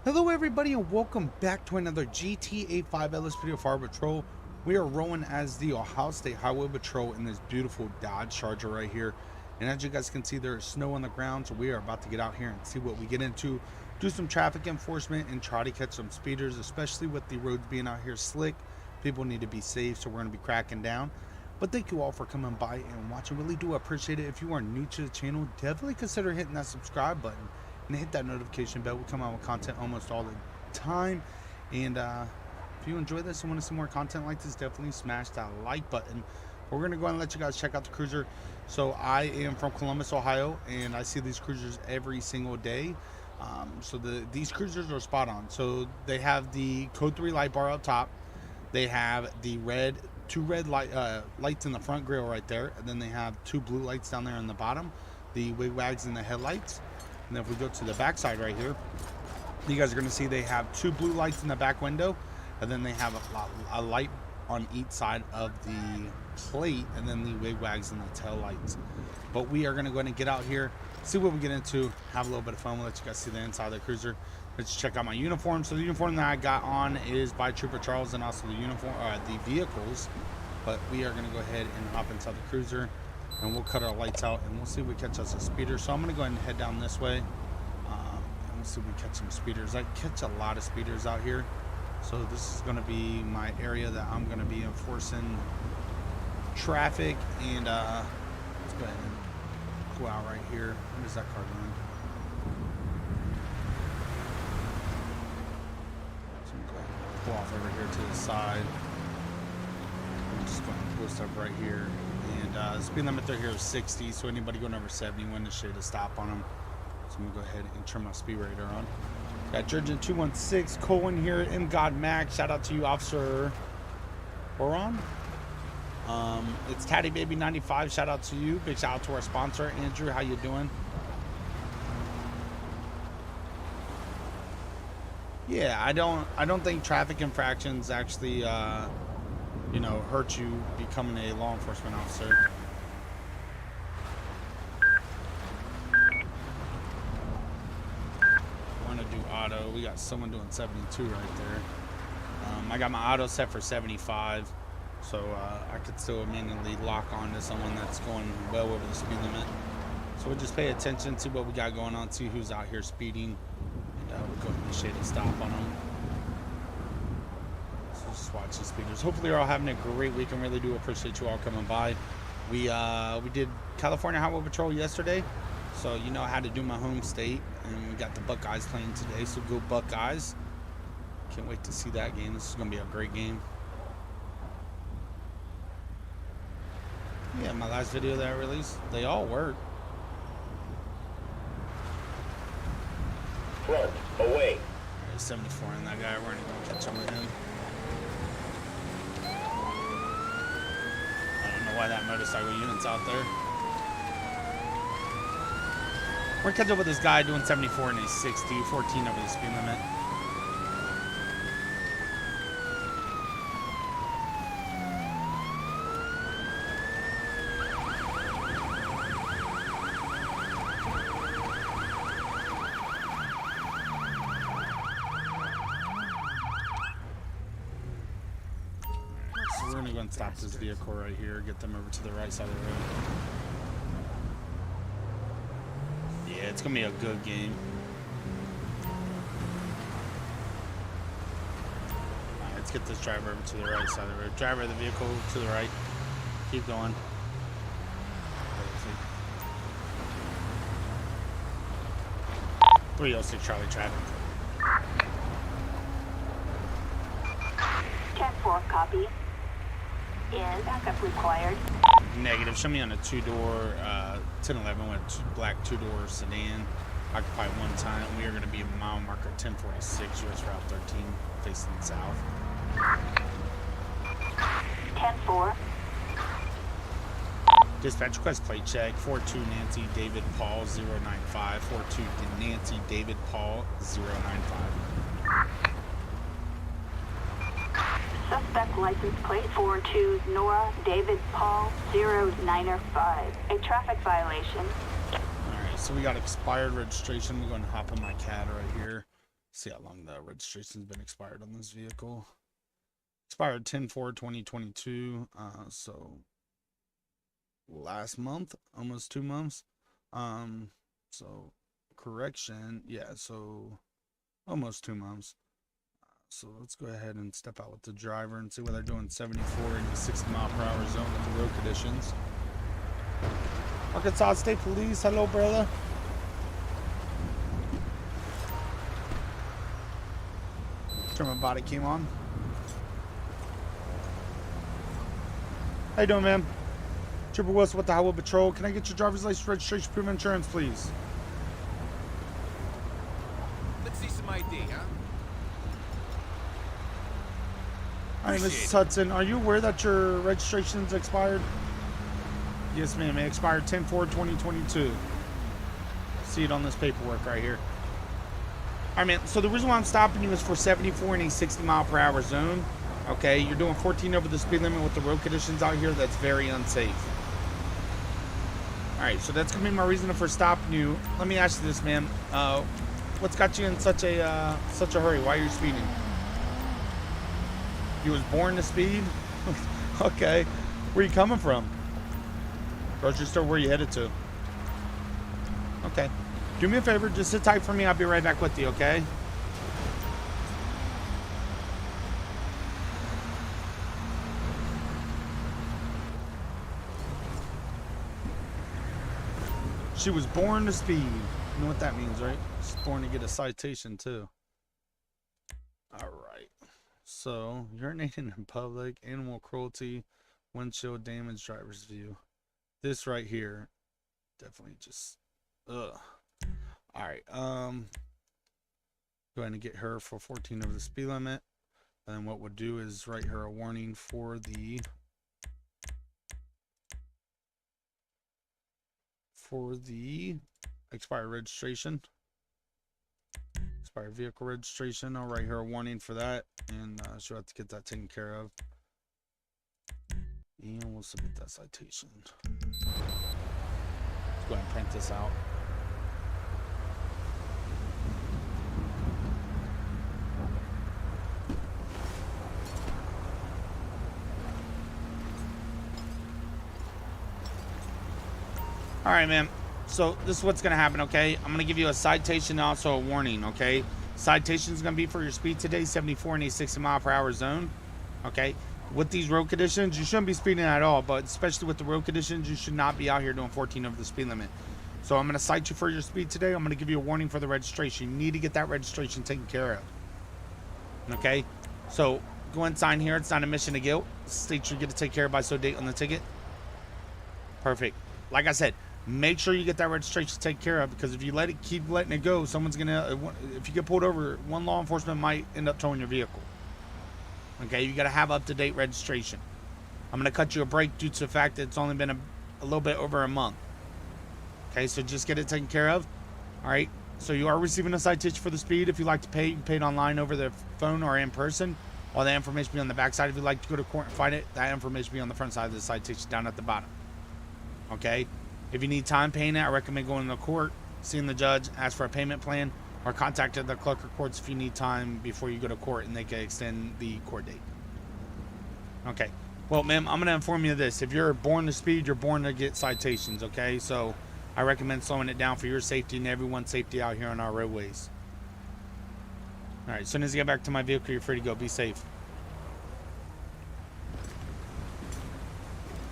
Hello everybody and welcome back to another GTA 5 LSPDFR patrol. We are rolling as the Ohio State Highway Patrol in this beautiful Dodge Charger right here. And as you guys can see, there is snow on the ground, so we are about to get out here and see what we get into. Do some traffic enforcement and try to catch some speeders, especially with the roads being out here slick. People need to be safe, so we're going to be cracking down. But thank you all for coming by and watching. Really do appreciate it. If you are new to the channel, definitely consider hitting that subscribe button and hit that notification bell. We come out with content almost all the time. And if you enjoy this and want to see more content like this, definitely smash that like button. We're going to go and let you guys check out the cruiser. So I am from Columbus, Ohio, and I see these cruisers every single day. So these cruisers are spot on. So they have the code 3 light bar up top. They have the two red lights in the front grille right there, and then they have two blue lights down there in the bottom, the wigwags and the headlights. And then if we go to the back side right here, you guys are going to see they have two blue lights in the back window, and then they have a light on each side of the plate, and then the wigwags and the tail lights. But we are going to go ahead and get out here, see what we get into, have a little bit of fun. We'll let you guys see the inside of the cruiser. Let's check out my uniform. So the uniform that I got on is by Trooper Charles, and also the uniform, the vehicles. But we are going to go ahead and hop inside the cruiser, and we'll cut our lights out, and we'll see if we catch us a speeder. So I'm going to go ahead and head down this way, and we'll see if we catch some speeders. I catch a lot of speeders out here, so this is going to be my area that I'm going to be enforcing traffic. And let's go ahead and go out right here. What is that car doing? So I'm going to go ahead and pull off over here to the side. I'm just going to post up right here. And the speed limit through here is 60, so anybody going over 70, when to shade a stop on them. So I'm going to go ahead and turn my speed radar on. Got Jurgen 216, Colin here, M God Max. Shout out to you, Officer Boron. It's Tatty Baby 95. Shout out to you. Big shout out to our sponsor, Andrew. How you doing? Yeah, I don't think traffic infractions actually hurt you becoming a law enforcement officer. Want to do auto. We got someone doing 72 right there. I got my auto set for 75, so I could still manually lock on to someone that's going well over the speed limit. So we'll just pay attention, see what we got going on, see who's out here speeding, and we'll go ahead and shade a stop on them. Just watch the speeders. Hopefully you're all having a great week, and really do appreciate you all coming by. We did California Highway Patrol yesterday, so you know how to do my home state, and we got the Buckeyes playing today, so go Buckeyes. Can't wait to see that game. This is going to be a great game. Yeah, my last video that I released, they all work. Front, away. There's 74 on that guy. We're going to catch up with him. Why that motorcycle unit's out there. We're gonna catch up with this guy doing 74 and a 60, 14 over the speed limit. We're gonna go and stop this vehicle right here, get them over to the right side of the road. Yeah, it's gonna be a good game. Alright, let's get this driver over to the right side of the road. Driver of the vehicle to the right. Keep going. 306 Charlie traffic. 10-4, copy. Is backup required? Negative. Show me on a two-door 1011 with black two-door sedan. Occupied one time. We are going to be a mile marker 1046 US Route 13 facing south. 10-4. Dispatch request plate check 42 Nancy David Paul 095. 42 Nancy David Paul 095. Suspect license plate 42 Nora David Paul 095. A traffic violation. Alright, so we got expired registration. We're going to hop in my CAD right here. See how long the registration's been expired on this vehicle. Expired 10/4/2022. So last month, almost 2 months. So correction, yeah, so almost 2 months. So let's go ahead and step out with the driver and see what they're doing 74 in the 60-mile-per-hour zone with the road conditions. Arkansas State Police, hello, brother. Turn my body cam on. How you doing, man? Trooper Wilson with the Highway Patrol. Can I get your driver's license, registration, proof of insurance, please? Let's see some ID, huh? All right, Mrs. Hudson, are you aware that your registration's expired? Yes, ma'am. It expired 10/4/2022. See it on this paperwork right here. All right, man. So the reason why I'm stopping you is for 74 in a 60-mile-per-hour zone. Okay, you're doing 14 over the speed limit with the road conditions out here. That's very unsafe. All right, so that's gonna be my reason for stopping you. Let me ask you this, man. What's got you in such a hurry? Why are you speeding? You was born to speed? Okay. Where you coming from? Grocery store, where you headed to? Okay. Do me a favor, just sit tight for me. I'll be right back with you, okay? She was born to speed. You know what that means, right? She's born to get a citation, too. All right. So, urinating in public, animal cruelty, windshield damage, driver's view. This right here, definitely just, ugh. All right. Go ahead and get her for 14 over the speed limit. And then what we'll do is write her a warning for the expired registration. Expired vehicle registration. I'll write her a warning for that, and she'll have to get that taken care of. And we'll submit that citation. Let's go ahead and print this out. All right, man. So this is what's going to happen, okay? I'm going to give you a citation and also a warning, okay? Citation is going to be for your speed today, 74 in a 60-mile-per-hour zone, okay? With these road conditions, you shouldn't be speeding at all, but especially with the road conditions, you should not be out here doing 14 over the speed limit. So I'm going to cite you for your speed today. I'm going to give you a warning for the registration. You need to get that registration taken care of, okay? So go ahead and sign here. It's not a admission of guilt. State you get to take care of by so date on the ticket. Perfect. Like I said, make sure you get that registration taken care of, because if you keep letting it go, someone's gonna, if you get pulled over, one law enforcement might end up towing your vehicle. Okay, you got to have up-to-date registration. I'm gonna cut you a break due to the fact that it's only been a little bit over a month. Okay, so just get it taken care of. All right, so you are receiving a citation for the speed. If you like to pay, you can pay it online over the phone or in person. All the information will be on the back side. If you'd like to go to court and fight it, that information will be on the front side of the citation down at the bottom. Okay, if you need time paying it, I recommend going to court, seeing the judge, ask for a payment plan, or contact the clerk of courts if you need time before you go to court, and they can extend the court date. Okay, well, ma'am, I'm going to inform you of this. If you're born to speed, you're born to get citations, okay? So I recommend slowing it down for your safety and everyone's safety out here on our roadways. All right, as soon as you get back to my vehicle, you're free to go. Be safe.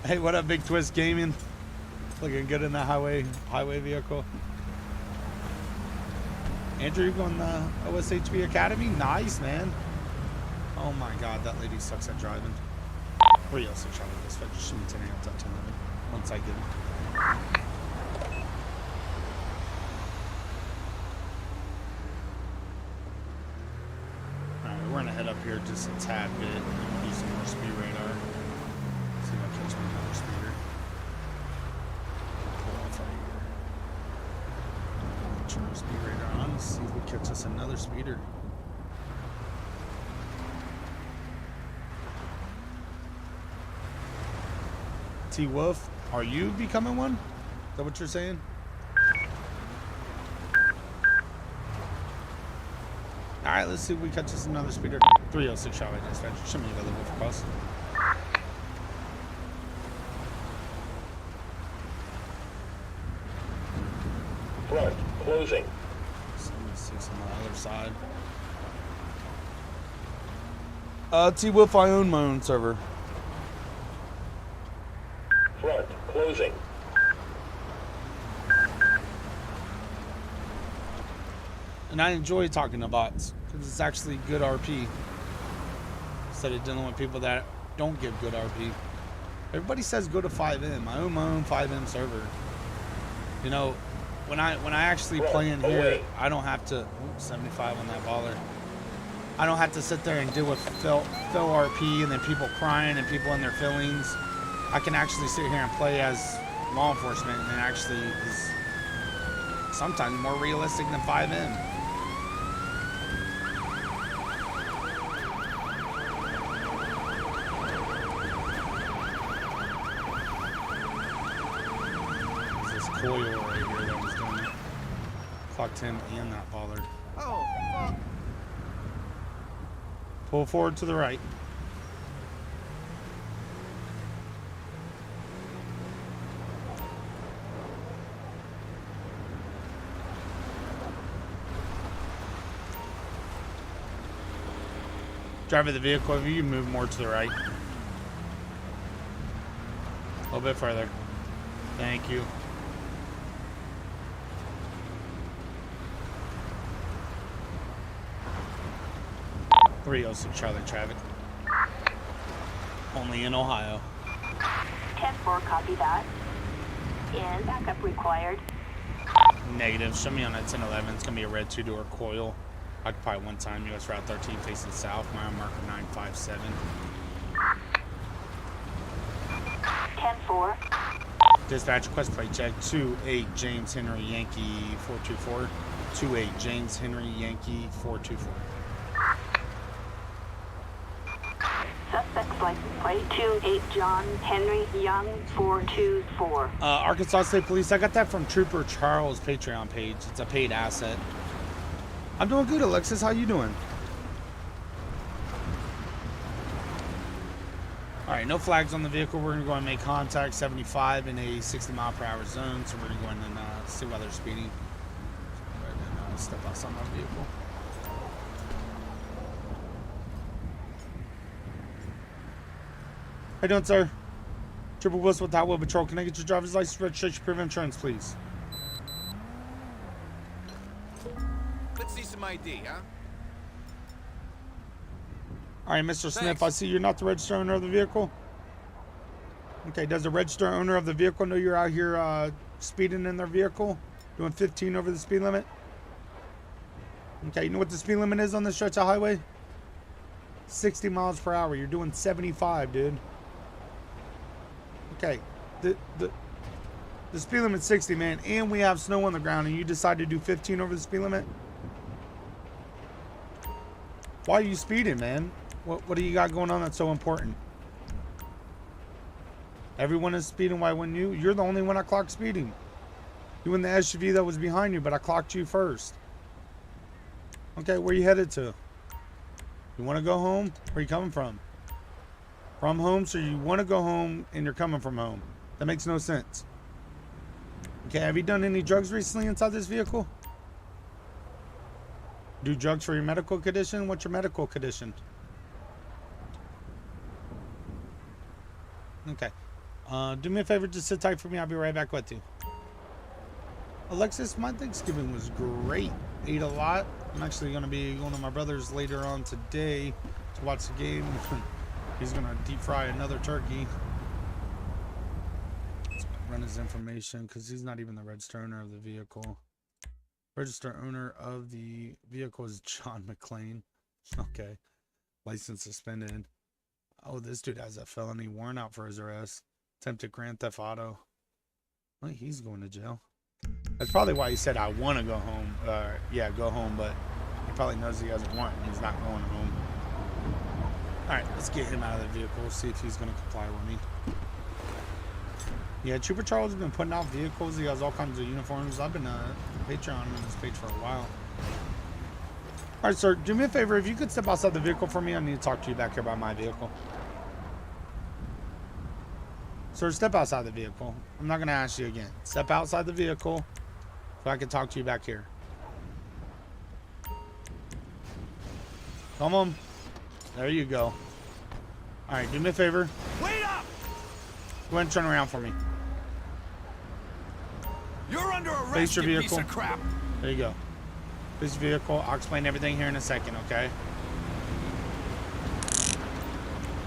Hey, what up, Big Twist Gaming? Looking good in the highway vehicle. Andrew, you going to the OSHB Academy? Nice, man. Oh my God, that lady sucks at driving. Where else are trying to dispatch? She needs an out to 11 once I get it. Alright, we're gonna head up here just a tad bit and do some more speed radar. See if I catch me another speeder. Pull off right here. Turn the speed radar on, see if we catch us another speeder. T Wolf, are you becoming one? Is that what you're saying? right, let's see if we catch us another speeder. 306 Charlie Dispatch. Show me available for calls. Front, closing. 76 on the other side. T-Wolf, I own my own server. Front, closing. And I enjoy talking to bots because it's actually good RP instead of dealing with people that don't give good RP. Everybody says go to 5M. I own my own 5M server. You know, when I actually play in here, I don't have to 75 on that baller. I don't have to sit there and deal with fill RP and then people crying and people in their feelings. I can actually sit here and play as law enforcement, and it actually is sometimes more realistic than 5M. Coil right here that was doing it. Clocked him and that baller. Oh, fuck. Pull forward to the right. Driver of the vehicle, if you move more to the right. A little bit further. Thank you. 306 Charlie traffic. Only in Ohio. 10-4, copy that. And backup required. Negative. Show me on that 1011. It's going to be a red 2-door coil. Occupy one time. US Route 13 facing south. Mile marker 957. 10-4. Dispatch request plate check. 28 James Henry Yankee 424. 28 James Henry Yankee 424. Suspect's license plate 28 John Henry Young 424. Arkansas State Police. I got that from Trooper Charles' Patreon page. It's a paid asset. I'm doing good, Alexis. How you doing? All right, no flags on the vehicle. We're going to go and make contact 75 in a 60 mile per hour zone. So we're going to go in and see why they're speeding. Right then, step outside my vehicle. How you doing, sir? Triple Wilson with Highway Patrol. Can I get your driver's license, registration, proof of insurance, please? Let's see some ID, huh? All right, Mr. Smith, Thanks. I see you're not the registered owner of the vehicle. Okay, does the registered owner of the vehicle know you're out here speeding in their vehicle? Doing 15 over the speed limit? Okay, you know what the speed limit is on this stretch of highway? 60 miles per hour. You're doing 75, dude. Okay, the speed limit's 60, man, and we have snow on the ground, and you decide to do 15 over the speed limit? Why are you speeding, man? What do you got going on that's so important? Everyone is speeding, why wouldn't you? You're the only one I clocked speeding. You in the SUV that was behind you, but I clocked you first. Okay, where you headed to? You want to go home? Where are you coming from? From home, so you want to go home and you're coming from home. That makes no sense. Okay, have you done any drugs recently inside this vehicle? Do drugs for your medical condition? What's your medical condition? Okay. Do me a favor, just sit tight for me. I'll be right back with you. Alexis, my Thanksgiving was great. Ate a lot. I'm actually going to be going to my brother's later on today to watch the game. He's going to deep fry another turkey. Let's run his information because he's not even the registered owner of the vehicle. Registered owner of the vehicle is John McClain. Okay. License suspended. Oh, this dude has a felony warrant out for his arrest. Attempted grand theft auto. Well, he's going to jail. That's probably why he said, I want to go home. Yeah, go home, but he probably knows he has a warrant and he's not going home. Alright, let's get him out of the vehicle. See if he's going to comply with me. Yeah, Trooper Charles has been putting out vehicles. He has all kinds of uniforms. I've been Patreon on this page for a while. All right, sir, do me a favor. If you could step outside the vehicle for me, I need to talk to you back here by my vehicle. Sir, step outside the vehicle. I'm not going to ask you again. Step outside the vehicle so I can talk to you back here. Come on. There you go. All right, do me a favor. Wait up! Go ahead and turn around for me. You're under arrest, Face your you vehicle. piece of crap. There you go. This vehicle. I'll explain everything here in a second, okay?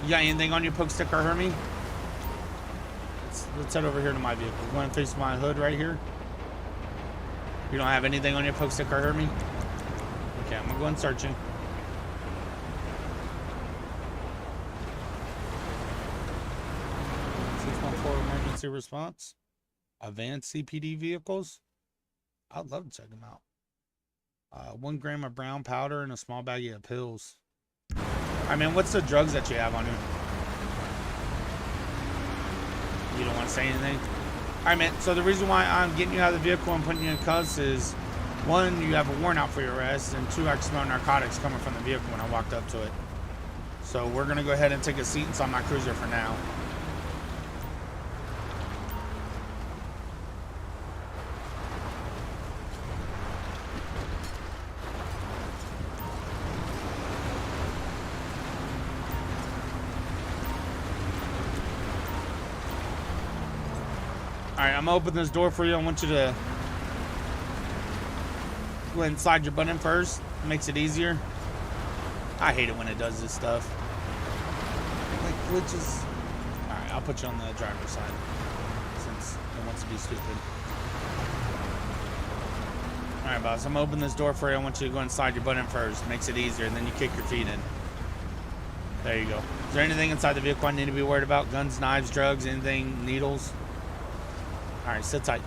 You got anything on your poke stick or Hermie? Let's head over here to my vehicle. Go ahead and face my hood right here. You don't have anything on your poke stick or Hermie? Okay, I'm gonna go and search you. 614 emergency response. Advanced CPD vehicles. I'd love to check them out. 1 gram of brown powder and a small baggie of pills. I mean, what's the drugs that you have on you? You don't want to say anything? Alright, man. So the reason why I'm getting you out of the vehicle and putting you in cuffs is, 1, you have a warrant out for your arrest, and 2, I can smell narcotics coming from the vehicle when I walked up to it. So we're going to go ahead and take a seat inside my cruiser for now. Alright, I'm gonna open this door for you. I want you to go ahead and slide your button first. It makes it easier. I hate it when it does this stuff. Like glitches. Alright, I'll put you on the driver's side since it wants to be stupid. Alright, boss, I'm gonna open this door for you. I want you to go and slide your button first. Makes it easier, and then you kick your feet in. There you go. Is there anything inside the vehicle I need to be worried about? Guns, knives, drugs, anything, needles? Alright, sit tight.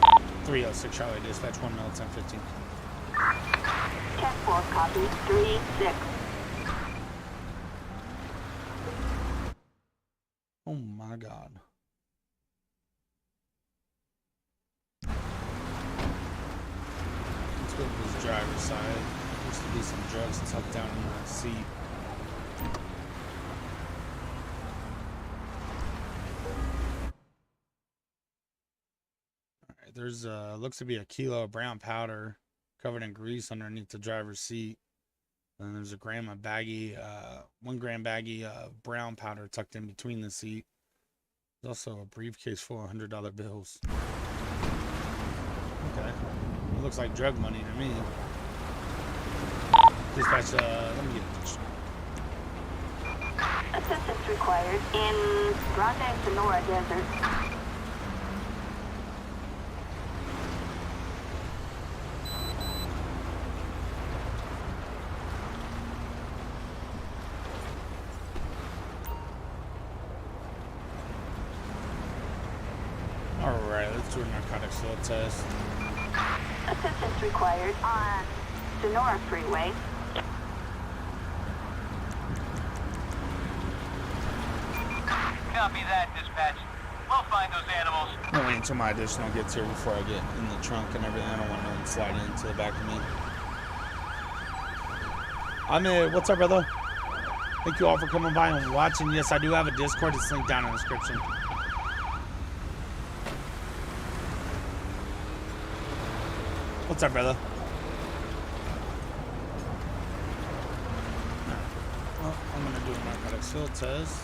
.306 Charlie Dispatch 1 mil 1015. 10-4, copy. 3-6. Oh my god. Let's go to his driver's side. There used to be some drugs tucked down in the seat. There's looks to be a kilo of brown powder covered in grease underneath the driver's seat. And there's a gram of baggie, 1 gram baggie of brown powder tucked in between the seat. There's also a briefcase full of $100 bills. Okay, it looks like drug money to me. Dispatch, let me get a picture. Assistance required in Grande Sonora Desert. Alright, let's do a narcotics field test. Assistance required on Sonora Freeway. Copy that, dispatch. We'll find those animals. I'm gonna wait until my additional gets here before I get in the trunk and everything. I don't want to slide into the back of me. What's up, brother? Thank you all for coming by and watching. Yes, I do have a Discord. It's linked down in the description. What's up, brother? Well, I'm gonna do a narcotics field test.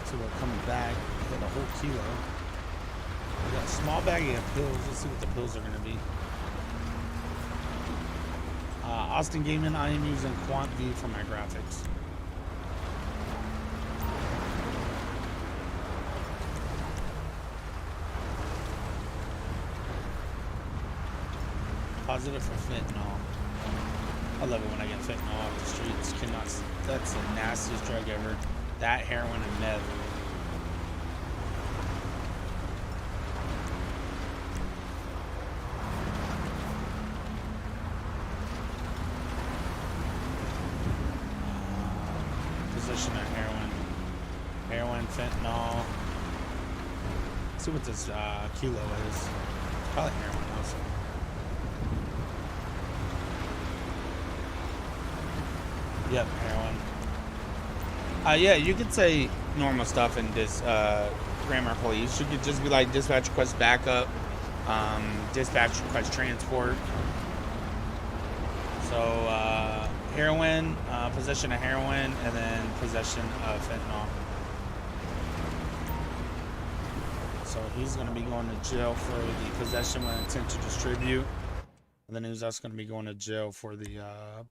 So we're coming back. We got a whole kilo. We got a small baggie of pills. Let's see what the pills are gonna be. Austin Gaming, I am using Quant V for my graphics. Positive for fentanyl. I love it when I get fentanyl off the streets. That's the nastiest drug ever. That, heroin, and meth. Position of heroin. Heroin, fentanyl. Let's see what this kilo is. Probably heroin also. Yep, heroin. Yeah, you could say normal stuff in this grammar, please. You could just be like dispatch request backup, dispatch request transport. So heroin, possession of heroin, and then possession of fentanyl. So he's going to be going to jail for the possession with intent to distribute. And then he's also going to be going to jail for the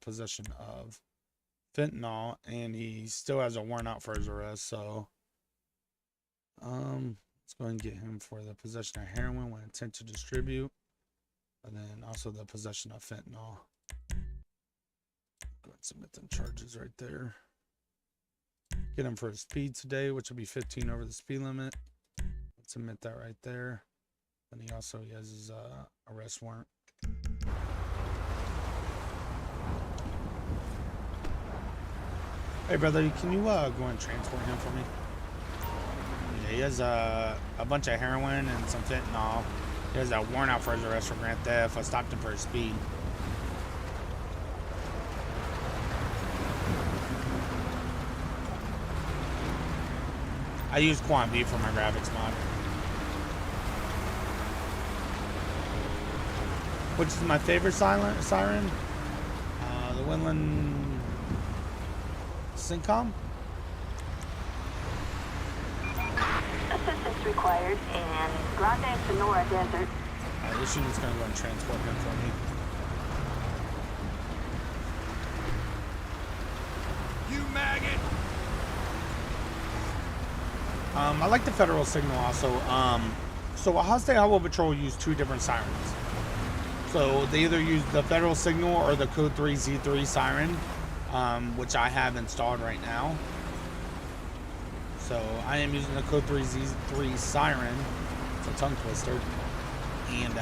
possession of fentanyl. And he still has a warrant out for his arrest. So let's go ahead and get him for the possession of heroin with intent to distribute. And then also the possession of fentanyl. Go ahead and submit them charges right there. Get him for his speed today, which will be 15 over the speed limit. Submit that right there. Then he also has his arrest warrant. Hey brother, can you go and transport him for me? Yeah, he has a bunch of heroin and some fentanyl. He has a warrant out for his arrest for grand theft. I stopped him for his speed. I use Quant B for my graphics mod. Which is my favorite siren? The Winland Syncom? Assistance required in Grande Sonora Desert. This unit's gonna go and transport him for me. You maggot! I like the federal signal also. So Ohio State Highway Patrol use two different sirens. So they either use the federal signal or the code 3Z3 siren, which I have installed right now. So I am using the code 3Z3 siren. It's a tongue twister. And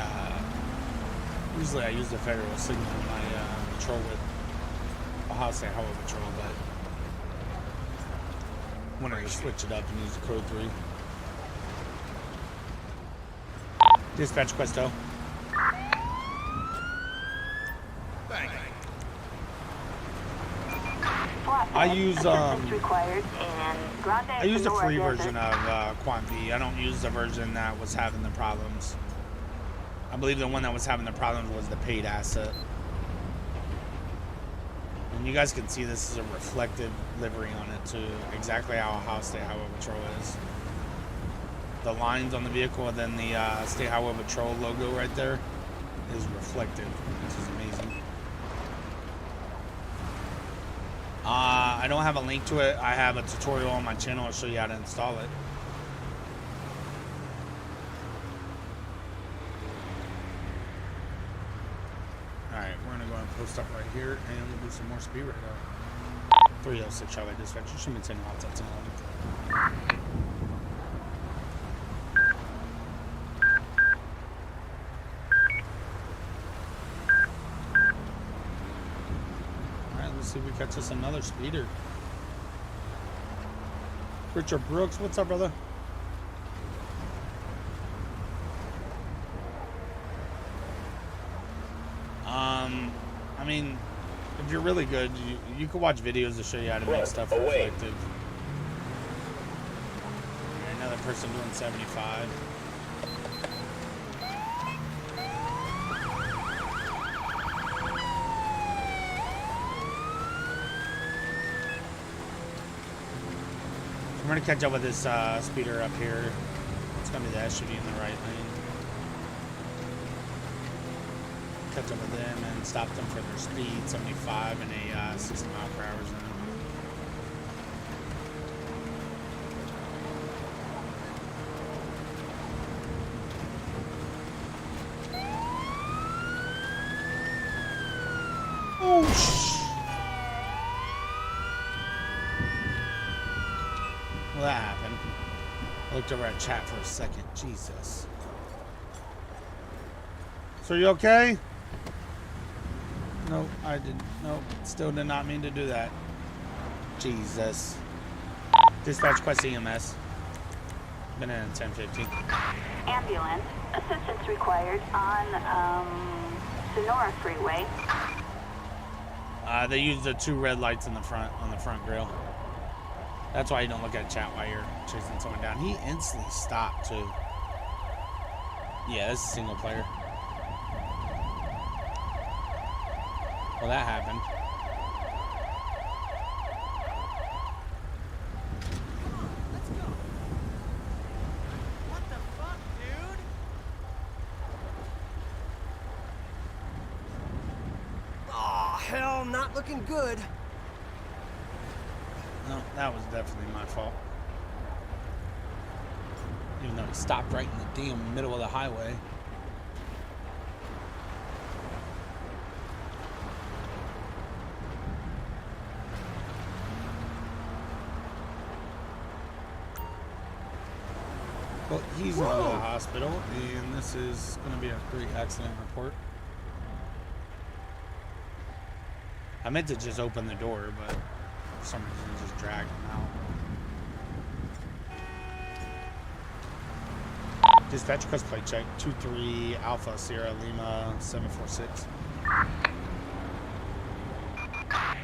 usually I use the federal signal in my patrol with Ohio State Highway Patrol, but I wanted to switch it up and use the code 3. Dispatch Questo. I use the free version of Quant B. I don't use the version that was having the problems. I believe the one that was having the problems was the paid asset. And you guys can see this is a reflective livery on it too, exactly how Ohio State Highway Patrol is. The lines on the vehicle and then the State Highway Patrol logo right there is reflective, which is amazing. I don't have a link to it. I have a tutorial on my channel to show you how to install it. Alright, we're going to go and post up right here and we'll do some more speed radar. 306 Charlie Dispatch. You should maintain lots of time. Let's see if we catch us another speeder. Richard Brooks, what's up, brother? I mean, if you're really good, you can watch videos to show you how to make stuff reflective. Another person doing 75. We're going to catch up with this speeder up here. It's going to be the SUV in the right lane. Catch up with them and stop them for their speed, 75 in a 60 mile per hour zone. Well, that happened. I looked over at chat for a second. Jesus. So you okay? Nope, I didn't. Nope, still did not mean to do that. Jesus. Dispatch Quest EMS. Been in 1050. Ambulance. Assistance required on Sonora Freeway. They use the 2 red lights in the front on the front grill. That's why you don't look at chat while you're chasing someone down. He instantly stopped too. Yeah, this is single player. Well, that happened. Let's go. What the fuck, dude? Oh, hell, not looking good. No, that was definitely my fault. Even though he stopped right in the damn middle of the highway. Well, he's in the hospital, and this is going to be a 3 accident report. I meant to just open the door, but for some reason it just dragged him out. Dispatch request plate check 23 Alpha Sierra Lima 746.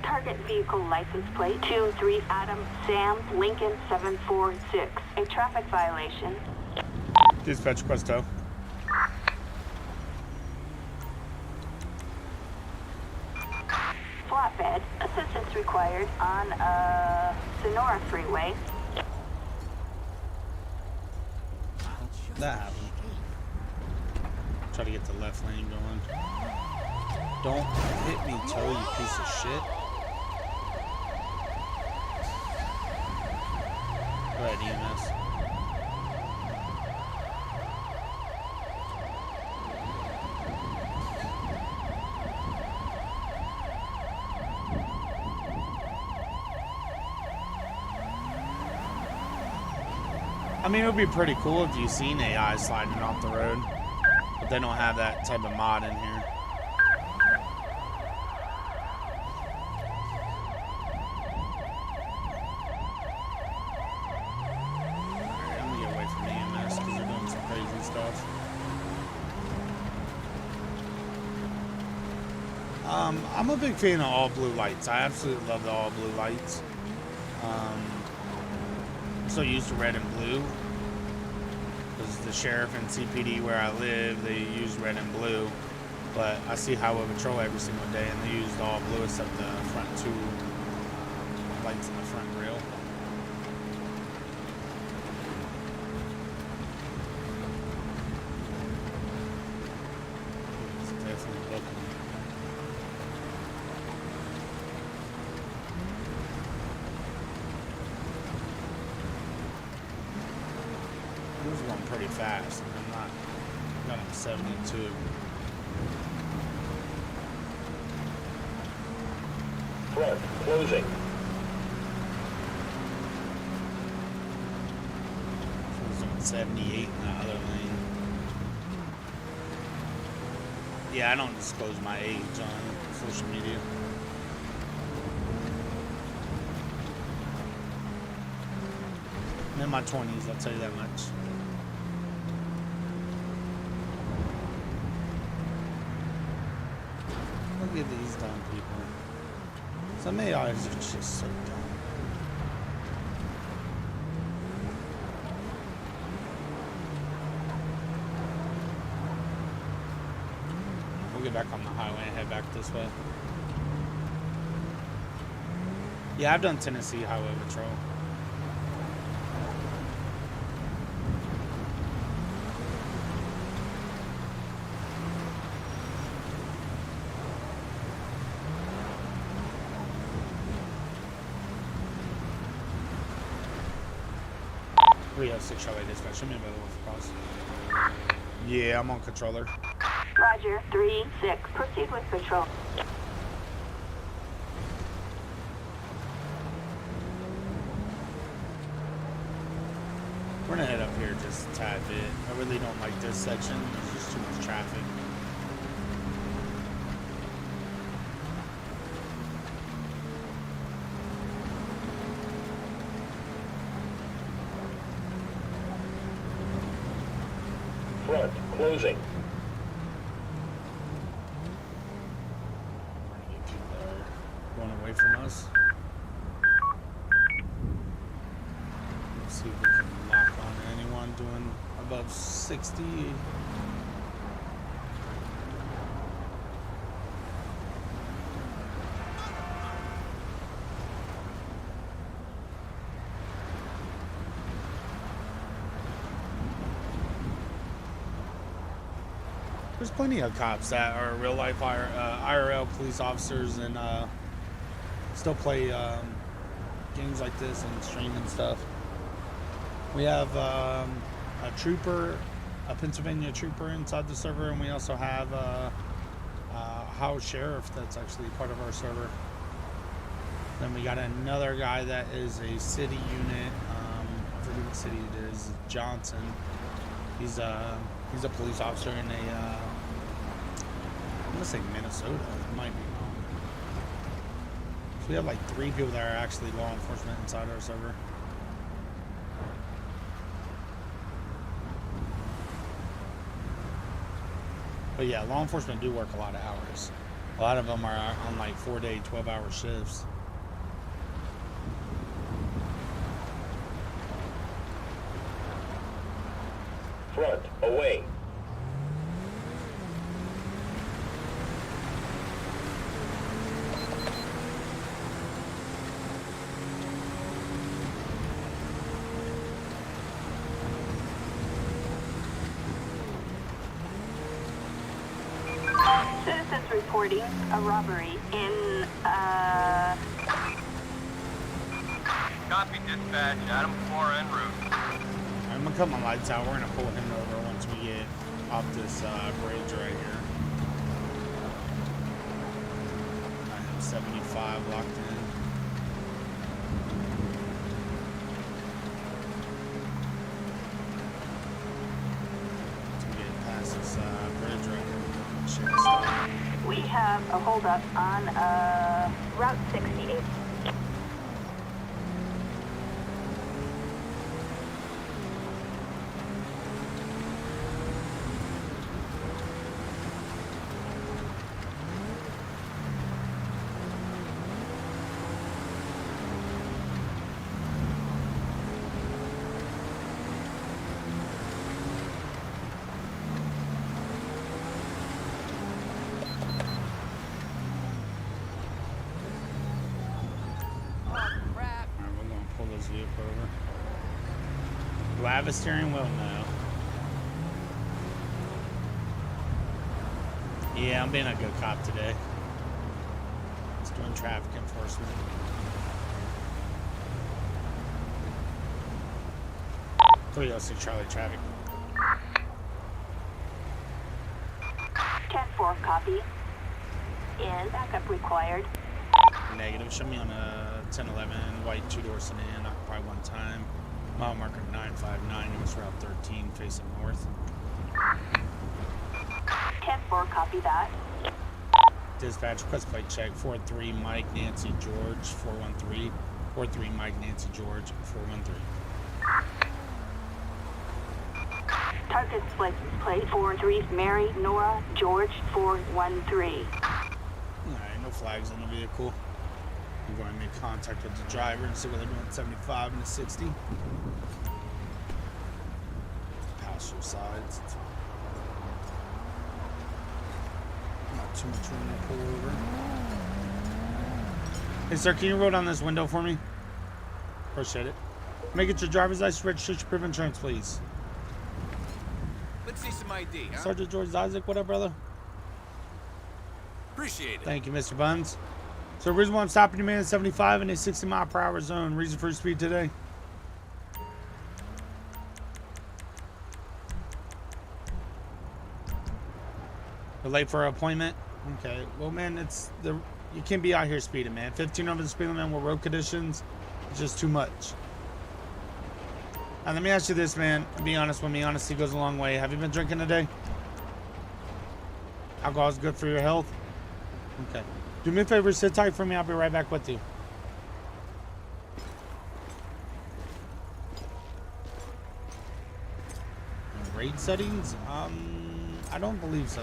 Target vehicle license plate 23 Adam Sam Lincoln 746. A traffic violation. Dispatch request tow. Flatbed. Assistance required on Sonora Freeway. That happened. Try to get the left lane going. Don't hit me, toe, you piece of shit. Go ahead, EMS. I mean, it would be pretty cool if you seen AI sliding off the road, but they don't have that type of mod in here. Alright, I'm gonna get away from the EMS because they're doing some crazy stuff. I'm a big fan of all blue lights. I absolutely love the all blue lights. I'm so used to red and blue because the sheriff and CPD where I live, they use red and blue, but I see Highway Patrol every single day and they use all blue except the front 2 lights in the front grille. It's definitely looking. It was going pretty fast. I'm not. Got him 72. Front, closing. I was doing 78 in the other lane. Yeah, I don't disclose my age on social media. I'm in my 20s, I'll tell you that much. Look at these dumb people. Some AIs are just so dumb. We'll get back on the highway and head back this way. Yeah, I've done Tennessee Highway Patrol. We have 6 Charlie dispatch. Show me about the wolf cross. Yeah, I'm on controller. Roger, 3-6. Proceed with patrol. We're gonna head up here just a tad bit. I really don't like this section. There's just too much traffic. closing. Going away from us. Let's see if we can lock on to anyone doing above 60. There's plenty of cops that are real life IRL police officers and still play games like this and stream and stuff. We have a trooper, a Pennsylvania trooper inside the server, and we also have a house sheriff that's actually part of our server. Then we got another guy that is a city unit. I forget what city it is. Johnson. He's a police officer in a I'm gonna say Minnesota. It might be wrong. So we have like 3 people that are actually law enforcement inside our server. But yeah, law enforcement do work a lot of hours. A lot of them are on like 4-day, 12-hour shifts. Front, away. Citizens reporting a robbery in, Copy, dispatch. Adam 4 en route. I'm gonna cut my lights out. We're gonna pull him over once we get off this bridge right here. I have 75 locked in. To get past this bridge right here. Shit, stop. we have a holdup on, Route 68. Vehicle over. Do I have a steering wheel? No. Yeah, I'm being a good cop today. Just doing traffic enforcement. .306 Charlie traffic. 10-4 copy. And backup required. Negative. Show me on a 1011 white 2-door sedan. Occupied one time. Mile marker 959. US Route 13 facing north. 10-4 copy that. Dispatch request plate check 43 Mike Nancy George 413. 43 Mike Nancy George 413. Target's license plate 43 Mary Nora George 413. Alright, no flags in the vehicle. I'm going to make contact with the driver and see what they're doing at 75 and a 60. Passenger sides. Not too much room to pull over. Hey sir, can you roll down this window for me? Appreciate it. Make it your driver's license, registration, proof of insurance, please. Let's see some ID, huh? Sergeant George Isaac, what up, brother? Appreciate it. Thank you, Mr. Buns. So the reason why I'm stopping you, man, is 75 in a 60-mile-per-hour zone. Reason for your speed today? You're late for an appointment? Okay. Well, man, you can't be out here speeding, man. 15 over the speed limit with road conditions, it's just too much. And let me ask you this, man. Be honest with me. Honesty goes a long way. Have you been drinking today? Alcohol is good for your health? Okay. Do me a favor, sit tight for me. I'll be right back with you. Raid settings? I don't believe so.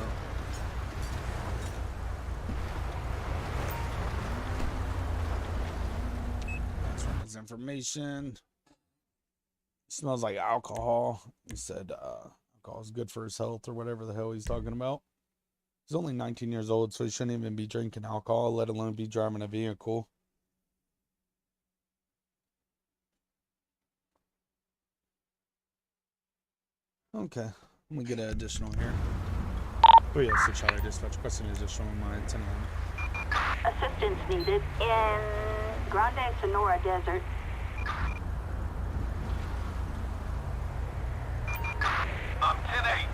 Let's run his information. Smells like alcohol. He said alcohol is good for his health or whatever the hell he's talking about. He's only 19 years old, so he shouldn't even be drinking alcohol, let alone be driving a vehicle. Okay, let me get an additional here. 306 Charlie Dispatch, question additional on my 10 Assistance needed in Grande Sonora Desert. I'm 10-8.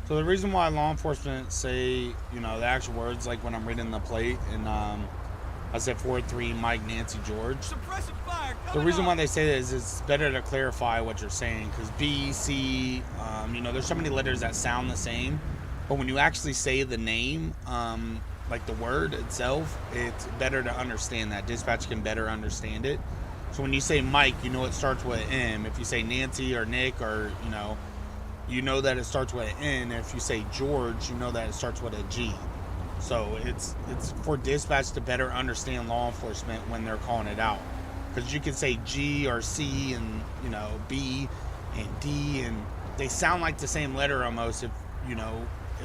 So the reason why law enforcement say, you know, the actual words, like when I'm reading the plate and I said 43 Mike Nancy George. Suppressive fire. The reason why they say that is it's better to clarify what you're saying, because B, C, you know, there's so many letters that sound the same, but when you actually say the name, like the word itself, it's better to understand that. Dispatch can better understand it. So when you say Mike, you know it starts with an M. If you say Nancy or Nick or, you know that it starts with an N. If you say George, you know that it starts with a G. So it's for dispatch to better understand law enforcement when they're calling it out. Because you can say G or C and, you know, B and D, and they sound like the same letter almost. If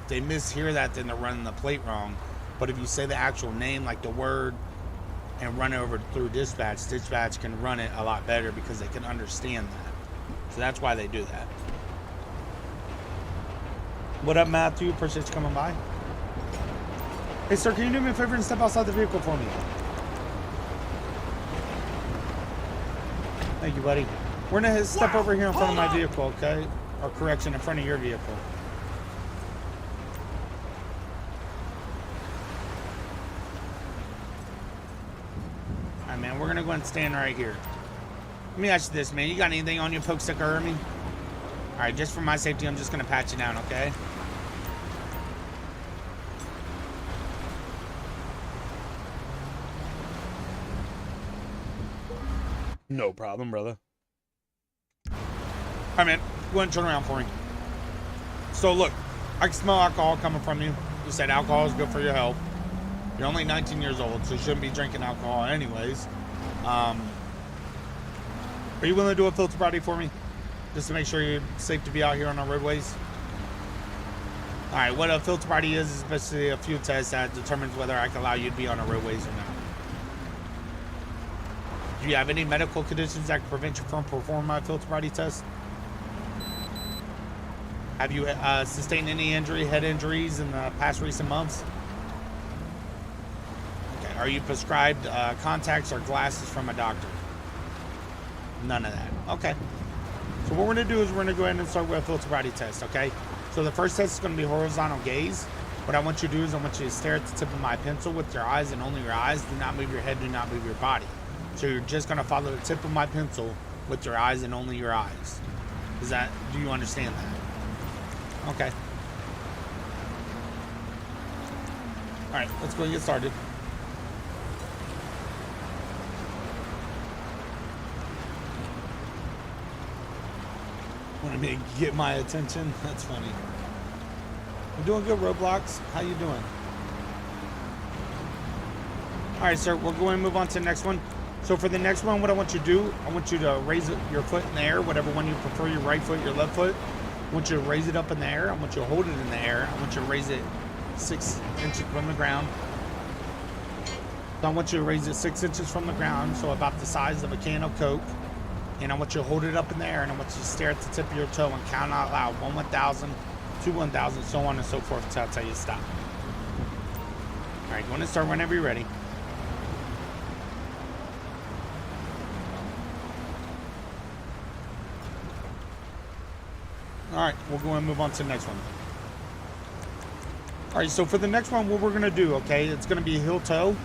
they mishear that, then they're running the plate wrong. But if you say the actual name, like the word, and run it over through dispatch can run it a lot better because they can understand that. So that's why they do that. What up, Matthew? Appreciate you coming by. Hey, sir, can you do me a favor and step outside the vehicle for me? Thank you, buddy. We're going to step over here in front of my vehicle, okay? Or correction, in front of your vehicle. All right, man, we're going to go ahead and stand right here. Let me ask you this, man. You got anything on your poke stick or me? All right, just for my safety, I'm just going to pat you down, okay? No problem, brother. All right, man. Go ahead and turn around for me. So, look, I can smell alcohol coming from you. You said alcohol is good for your health. You're only 19 years old, so you shouldn't be drinking alcohol anyways. Are you willing to do a filter body for me? Just to make sure you're safe to be out here on our roadways? All right, what a filter body is basically a few tests that determines whether I can allow you to be on our roadways or not. Do you have any medical conditions that can prevent you from performing my filter body test? Have you sustained any injury, head injuries in the past recent months? Okay, are you prescribed contacts or glasses from a doctor? None of that. Okay. So what we're going to do is we're going to go ahead and start with a filter body test, okay? So the first test is going to be horizontal gaze. What I want you to do is I want you to stare at the tip of my pencil with your eyes and only your eyes. Do not move your head, do not move your body. So you're just going to follow the tip of my pencil with your eyes and only your eyes. Do you understand that? Okay. All right, let's go and get started. Want to get my attention? That's funny. You're doing good, Roblox. How you doing? All right, sir, we're going to move on to the next one. So for the next one, what I want you to do, I want you to raise your foot in the air, whatever one you prefer, your right foot, your left foot. I want you to raise it up in the air. I want you to hold it in the air. I want you to raise it 6 inches from the ground. So I want you to raise it 6 inches from the ground, so about the size of a can of Coke. And I want you to hold it up in the air, and I want you to stare at the tip of your toe and count out loud. 1, 1,000, 2, 1,000, so on and so forth until I tell you to stop. All right, go ahead and start whenever you're ready. All right, we'll go and move on to the next one. All right, so for the next one, what we're going to do, okay, it's going to be heel toe.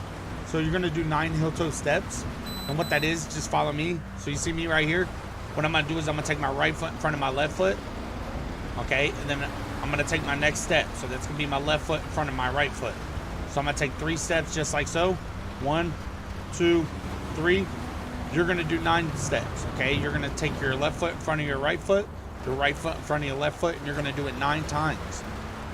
So you're going to do 9 heel toe steps. And what that is, just follow me. So you see me right here. What I'm going to do is I'm going to take my right foot in front of my left foot. Okay, and then I'm gonna take my next step. So that's gonna be my left foot in front of my right foot. So I'm gonna take 3 steps just like so. 1, 2, 3. You're gonna do 9 steps, okay? You're gonna take your left foot in front of your right foot in front of your left foot, and you're gonna do it 9 times.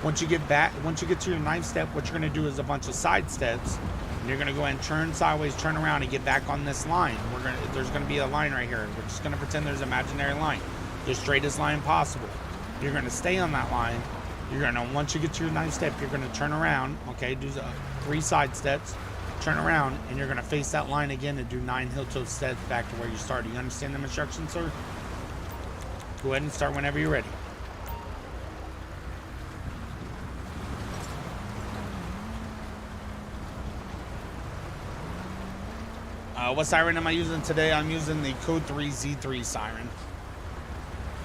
Once you get to your 9th step, what you're gonna do is a bunch of side steps, and you're gonna go ahead and turn sideways, turn around, and get back on this line. There's gonna be a line right here. We're just gonna pretend there's an imaginary line, the straightest line possible. You're gonna stay on that line. Once you get to your 9th step, you're gonna turn around, okay? Do 3 side steps, turn around, and you're gonna face that line again and do 9 heel-toe steps back to where you started. You understand the instructions, sir? Go ahead and start whenever you're ready. What siren am I using today? I'm using the Code 3 Z3 siren.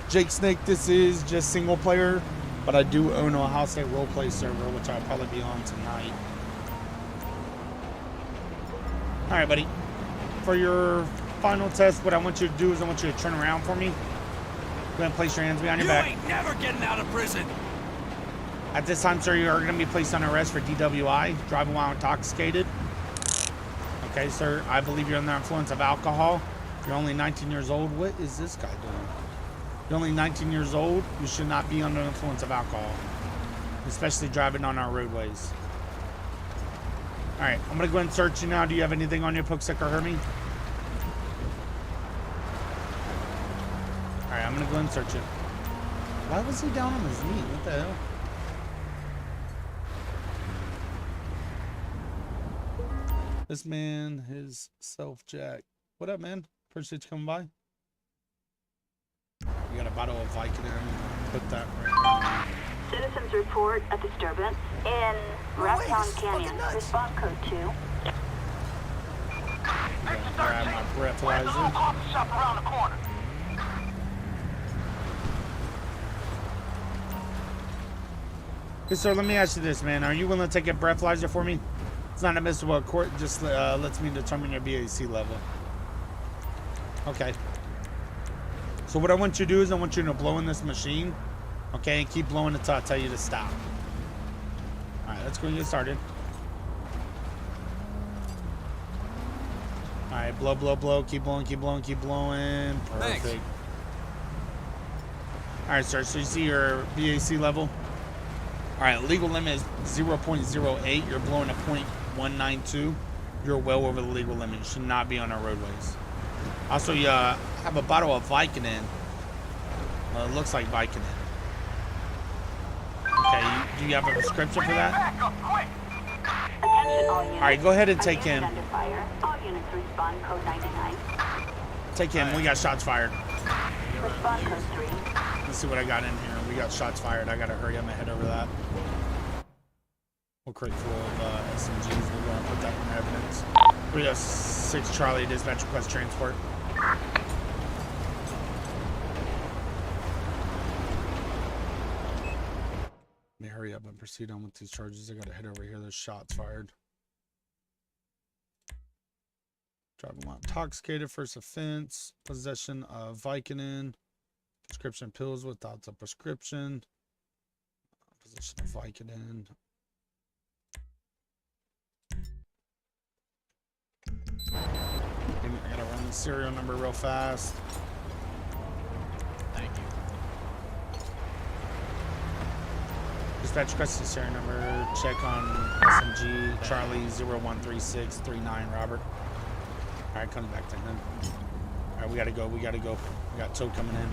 Jake Snake, this is just single player, but I do own a Ohio State roleplay server, which I'll probably be on tonight. All right, buddy. For your final test, what I want you to do is I want you to turn around for me. Go ahead and place your hands behind your back. You ain't never getting out of prison. At this time, sir, you are going to be placed on arrest for DWI, driving while intoxicated. Okay, sir, I believe you're under the influence of alcohol. You're only 19 years old. What is this guy doing? You're only 19 years old. You should not be under the influence of alcohol, especially driving on our roadways. All right, I'm going to go ahead and search you now. Do you have anything on you, poke, sick, or hurt me? All right, I'm going to go ahead and search you. Why was he down on his knee? What the hell? This man, his self-jack. What up, man? Appreciate you coming by. You got a bottle of Vicodin. Put that right there. Citizens report a disturbance in Raptown Canyon. Response code 2. Grab my breathalyzer. Shop around the corner. Hey, sir, let me ask you this, man. Are you willing to take a breathalyzer for me? It's not admissible at court. Just lets me determine your BAC level. Okay. So what I want you to do is I want you to blow in this machine. Okay, and keep blowing until I tell you to stop. All right, let's go and get started. All right, blow, blow, blow. Keep blowing, keep blowing, keep blowing. Perfect. Thanks. All right, sir. So you see your BAC level? All right, legal limit is 0.08. You're blowing a 0.192. You're well over the legal limit. You should not be on our roadways. Also, you have a bottle of Vicodin. It looks like Vicodin. Okay, do you have a prescription for that? Attention all units. All right, go ahead and take him. Under fire. All units respond code 99. Take him. We got shots fired. Respond code 3. Let's see what I got in here. We got shots fired. I gotta hurry up and head over that. We'll crate full of SMGs. We're gonna put that in evidence. 306 Charlie, dispatch request transport. Let me hurry up and proceed on with these charges. I gotta head over here. There's shots fired. Driving while intoxicated, first offense. Possession of Vicodin. Prescription pills without the prescription. Possession of Vicodin. I gotta run the serial number real fast. Thank you. Dispatch requested serial number. Check on SMG Charlie 013639 Robert. All right, comes back to him. All right, we gotta go. We gotta go. We got tow coming in.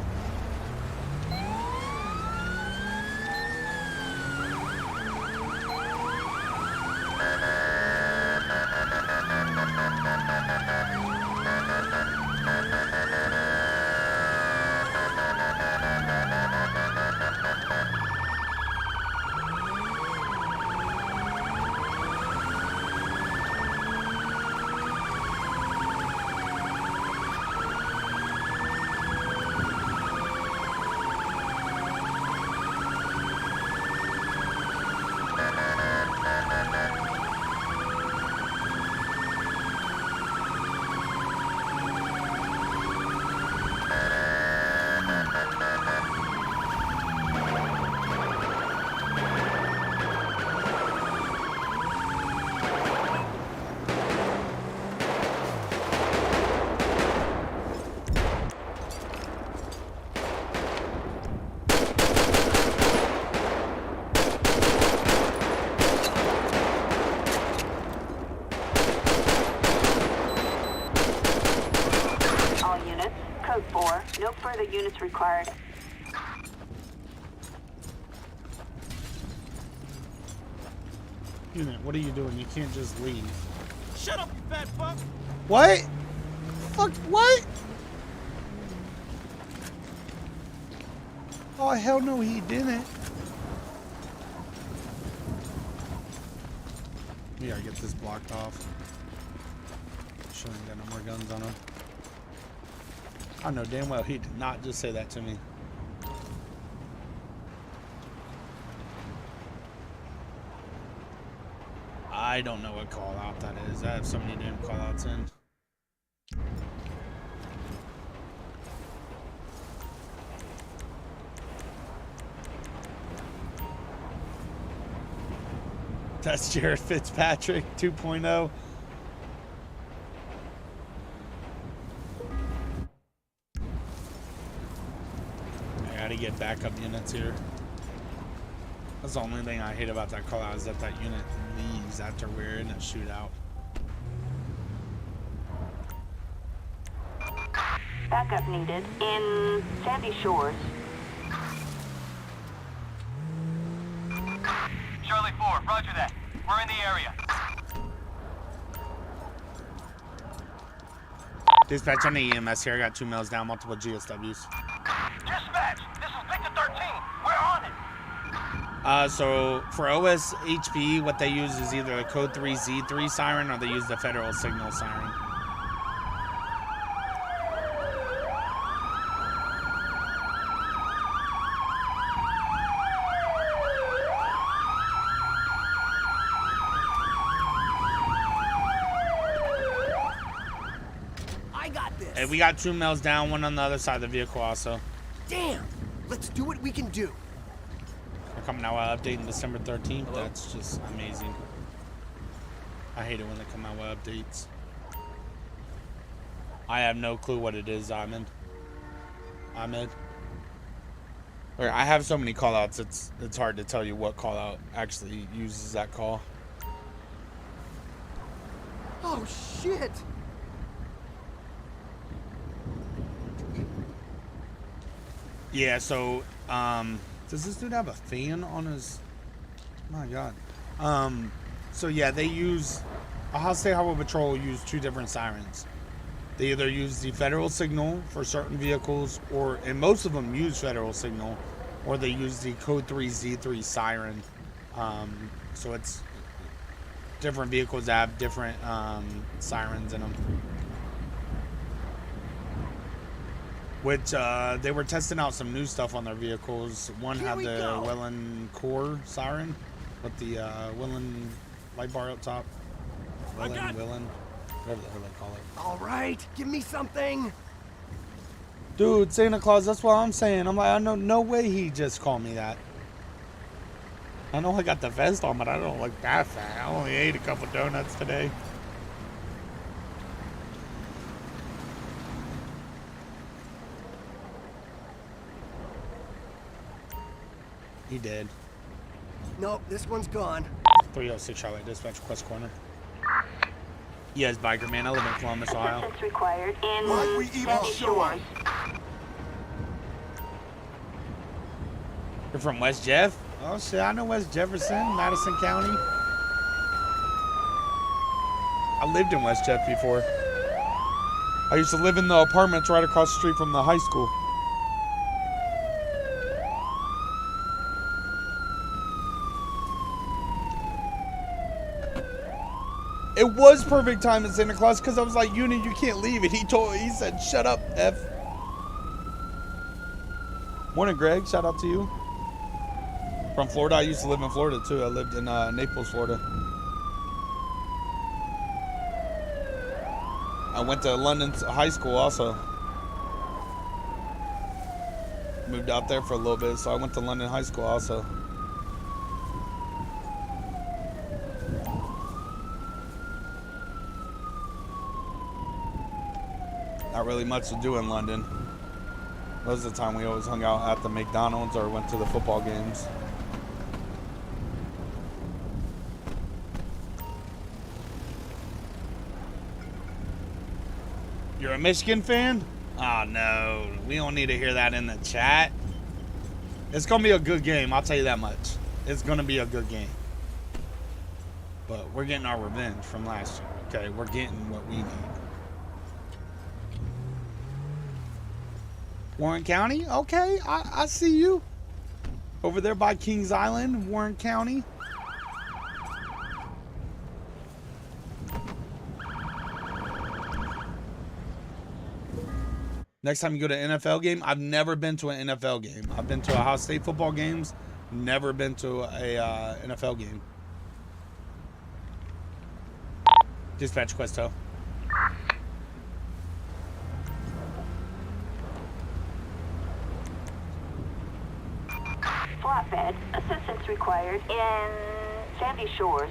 assistance required. Unit, what are you doing? You can't just leave. Shut up, you fat fuck! What? Fuck, what? Oh, hell no, he didn't. We gotta get this blocked off. Sure ain't got no more guns on him. I know damn well he did not just say that to me. I don't know what call out that is. I have so many damn call outs in. That's Jared Fitzpatrick 2.0. I gotta get backup units here. That's the only thing I hate about that call out is that that unit leaves after we're in a shootout. Backup needed in Sandy Shores. Charlie 4, roger that. We're in the area. Dispatch on the EMS here. I got 2 males down, multiple GSWs. Dispatch, this is Victor 13. We're on it. So for OSHP, what they use is either the code 3Z3 siren or they use the federal signal siren. I got this. Hey, we got 2 males down, one on the other side of the vehicle also. Damn. Let's do what we can do. We're coming out with updating December 13th. Hello? That's just amazing. I hate it when they come out with updates. I have no clue what it is, Ahmed. Or I have so many callouts, it's hard to tell you what callout actually uses that call. Oh, shit. Yeah, so, does this dude have a fan on his... My God. So yeah, they use... Ohio State Highway Patrol use 2 different sirens. They either use the federal signal for certain vehicles, and most of them use federal signal, or they use the code 3Z3 siren. So it's different vehicles that have different sirens in them. Which they were testing out some new stuff on their vehicles. One had the Welland Core siren with the Welland light bar up top. Welland, whatever the hell they call it. All right, give me something. Dude, Santa Claus, that's what I'm saying. I'm like, I know, no way he just called me that. I know I got the vest on, but I don't look that fat. I only ate a couple donuts today. He did. Nope, this one's gone. 306 Charlotte Dispatch, Quest Corner. Yes, biker man. I live in Columbus, Ohio. Assistance required in What? We even Sandy Shores. You're from West Jeff? Oh shit, I know West Jefferson, Madison County. I lived in West Jeff before. I used to live in the apartments right across the street from the high school. It was perfect time in Santa Claus because I was like, Unit, you can't leave. And he said, shut up, F. Morning, Greg. Shout out to you. From Florida. I used to live in Florida, too. I lived in Naples, Florida. I went to London High School also. Moved out there for a little bit, so I went to London High School also. Not really much to do in London. Most of the time we always hung out at the McDonald's or went to the football games. You're a Michigan fan? Oh, no. We don't need to hear that in the chat. It's going to be a good game. I'll tell you that much. It's going to be a good game. But we're getting our revenge from last year. Okay, we're getting what we need. Warren County? Okay, I see you. Over there by Kings Island, Warren County. Next time you go to an NFL game, I've never been to an NFL game. I've been to Ohio State football games, never been to a NFL game. Dispatch Questo. Flatbed. Assistance required in Sandy Shores.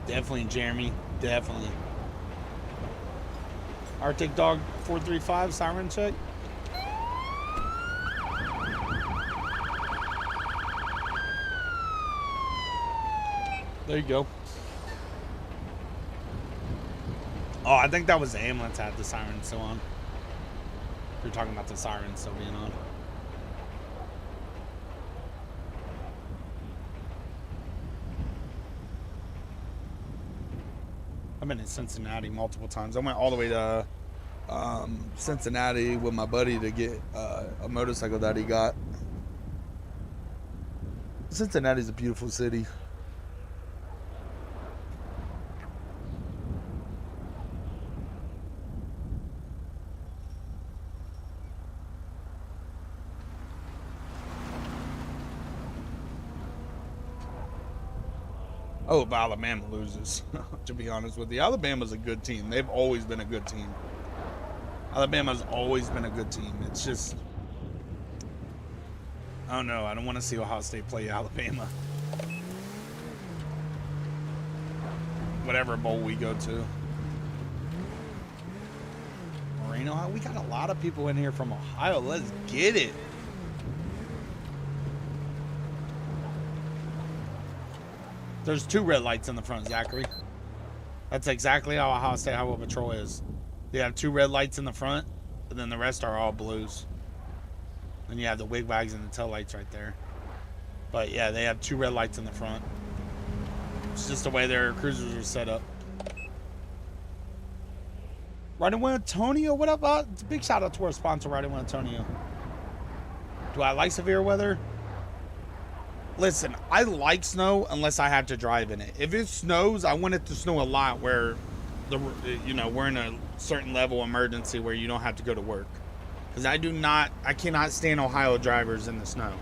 Definitely, Jeremy. Definitely. Arctic Dog 435, siren check. There you go. Oh, I think that was the ambulance had the siren still on. You're talking about the siren still being on. I've been in Cincinnati multiple times. I went all the way to Cincinnati with my buddy to get a motorcycle that he got. Cincinnati's a beautiful city. Oh, if Alabama loses, to be honest with you. Alabama's a good team. They've always been a good team. Alabama's always been a good team. It's just, I don't know. I don't want to see Ohio State play Alabama. Whatever bowl we go to. Moreno, we got a lot of people in here from Ohio. Let's get it. There's 2 red lights in the front, Zachary. That's exactly how Ohio State Highway Patrol is. They have 2 red lights in the front, and then the rest are all blues. Then you have the wig bags and the tail lights right there. But yeah, they have 2 red lights in the front. It's just the way their cruisers are set up. Riding with Antonio, what up? Big shout out to our sponsor, Riding with Antonio. Do I like severe weather? Listen, I like snow unless I have to drive in it. If it snows, I want it to snow a lot where we're in a certain level of emergency where you don't have to go to work. Because I cannot stand Ohio drivers in the snow.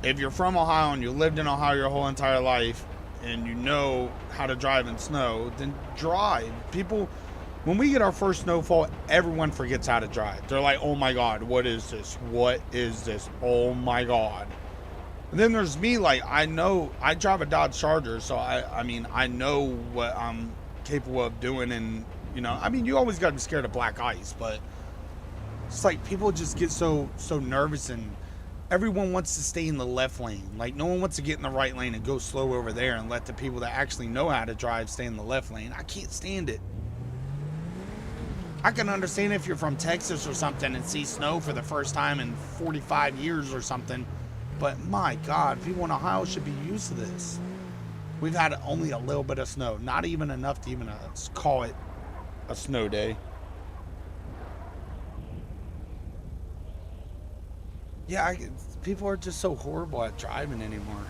If you're from Ohio and you lived in Ohio your whole entire life and you know how to drive in snow, then drive. People, when we get our first snowfall, everyone forgets how to drive. They're like, oh my God, what is this? What is this? Oh my God. And then there's me, like, I know, I drive a Dodge Charger, so I mean, I know what I'm capable of doing, and, you always got to be scared of black ice, but it's like people just get so nervous, and everyone wants to stay in the left lane. Like, no one wants to get in the right lane and go slow over there and let the people that actually know how to drive stay in the left lane. I can't stand it. I can understand if you're from Texas or something and see snow for the first time in 45 years or something. But my God, people in Ohio should be used to this. We've had only a little bit of snow, not even enough to even call it a snow day. Yeah, people are just so horrible at driving anymore.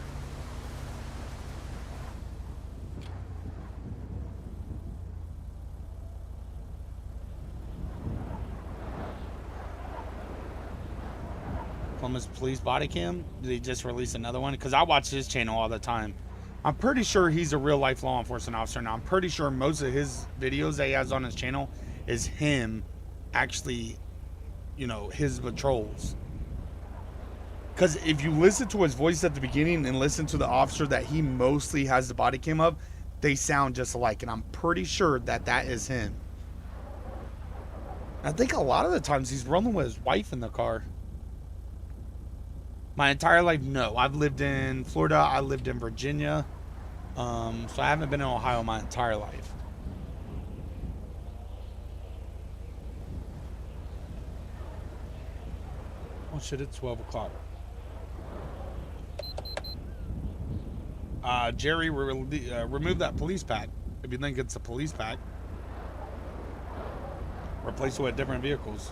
Columbus Police Body Cam? Did he just release another one? Because I watch his channel all the time. I'm pretty sure he's a real life law enforcement officer. Now, I'm pretty sure most of his videos that he has on his channel is him actually, his patrols. Because if you listen to his voice at the beginning and listen to the officer that he mostly has the body cam of, they sound just alike. And I'm pretty sure that is him. I think a lot of the times he's rolling with his wife in the car. My entire life, no. I've lived in Florida. I lived in Virginia. So I haven't been in Ohio my entire life. shit, it's 12 o'clock. Jerry, remove that police pack. If you think it's a police pack. Replace it with different vehicles.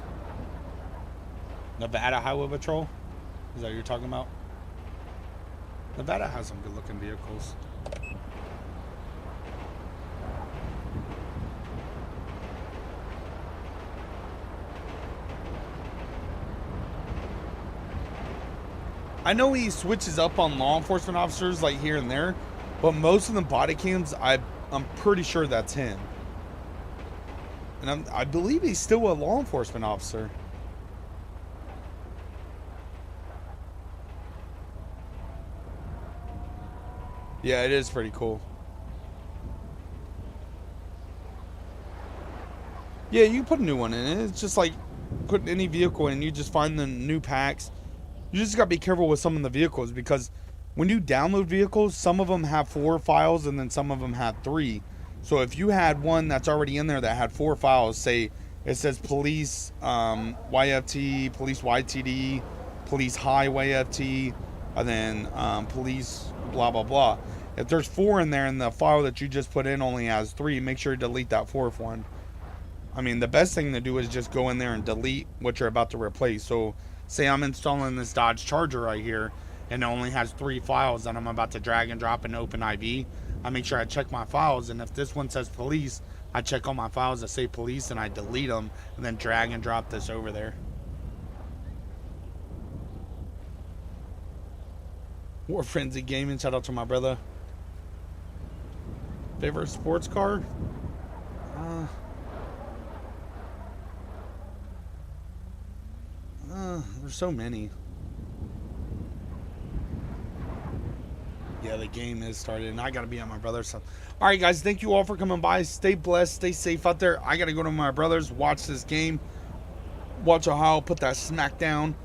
Nevada Highway Patrol? Is that what you're talking about? Nevada has some good looking vehicles. I know he switches up on law enforcement officers like here and there, but most of the body cams, I'm pretty sure that's him. And I believe he's still a law enforcement officer. Yeah, it is pretty cool. Yeah, you put a new one in it. It's just like putting any vehicle in. You just find the new packs. You just got to be careful with some of the vehicles, because when you download vehicles, some of them have 4 files and then some of them have 3. So if you had one that's already in there that had 4 files, say it says police YFT, police YTD, police highway FT, and then police blah blah blah. If there's 4 in there and the file that you just put in only has 3, make sure you delete that 4th one. I mean, the best thing to do is just go in there and delete what you're about to replace. So say I'm installing this Dodge Charger right here and it only has 3 files that I'm about to drag and drop in OpenIV. I make sure I check my files, and if this one says police, I check all my files that say police and I delete them and then drag and drop this over there. War Frenzy Gaming, shout out to my brother. Favorite sports car? There's so many. Yeah, the game is started, and I gotta be at my brother's. So, all right, guys, thank you all for coming by. Stay blessed, stay safe out there. I gotta go to my brother's, watch this game, watch Ohio put that smack down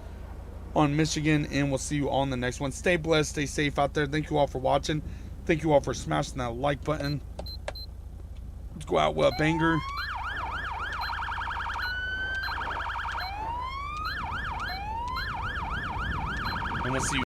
on Michigan, and we'll see you all in the next one. Stay blessed, stay safe out there. Thank you all for watching. Thank you all for smashing that like button. Let's go out with a banger. And we'll see you